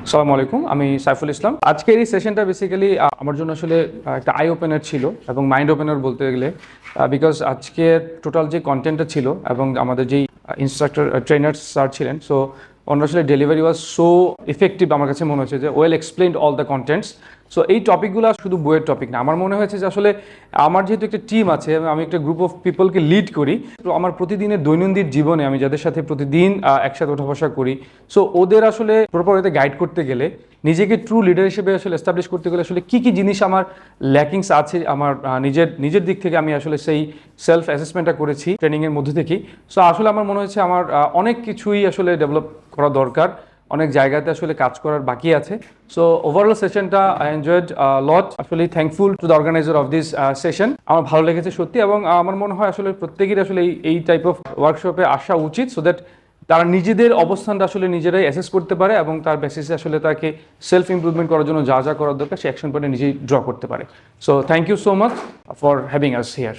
আসসালামু আলাইকুম, আমি সাইফুল ইসলাম। আজকের এই সেশনটা বেসিক্যালি আমার জন্য আসলে একটা আই ওপেনার ছিল এবং মাইন্ড ওপেনার বলতে গেলে, বিকজ আজকে টোটাল যে কন্টেন্টটা ছিল এবং আমাদের যেই ইনস্ট্রাক্টর ট্রেনার স্যার ছিলেন, সো ওনার আসলে ডেলিভারি ওয়াজ সো ইফেক্টিভ। আমার কাছে মনে হচ্ছে যে well explained all the contents. So এই টপিকগুলো শুধু বইয়ের টপিক না, আমার মনে হয়েছে যে আসলে আমার যেহেতু একটা টিম আছে এবং আমি একটা গ্রুপ অফ পিপলকে লিড করি, তো আমার প্রতিদিনের দৈনন্দিন জীবনে আমি যাদের সাথে প্রতিদিন একসাথে ওঠা বসা করি, সো ওদের আসলে প্রপার ওয়েতে গাইড করতে গেলে, নিজেকে ট্রু লিডার হিসেবে আসলে এস্টাবলিশ করতে গেলে আসলে কী কী জিনিস আমার ল্যাকিংস আছে আমার নিজের দিক থেকে আমি আসলে সেই সেলফ অ্যাসেসমেন্টটা করেছি ট্রেনিংয়ের মধ্যে থেকেই। সো আসলে আমার মনে হচ্ছে আমার অনেক কিছুই আসলে ডেভেলপ করা দরকার, অনেক জায়গাতে আসলে কাজ করার বাকি আছে। সো ওভারঅল সেশনটা আই এনজয়েড লট, আসলে thankful to the organiser of this session. আমার ভালো লেগেছে সত্যি, এবং আমার মনে হয় আসলে প্রত্যেকেরই আসলে এই টাইপ অফ ওয়ার্কশপে আসা উচিত, সো দ্যাট তারা নিজেদের অবস্থানটা আসলে নিজেরাই অ্যাসেস করতে পারে এবং তার বেসিসে আসলে তাকে সেলফ ইমপ্রুভমেন্ট করার জন্য যা যা করার দরকার সে অ্যাকশন প্ল্যানে নিজেই ড্র করতে পারে। So thank you so much for having us here.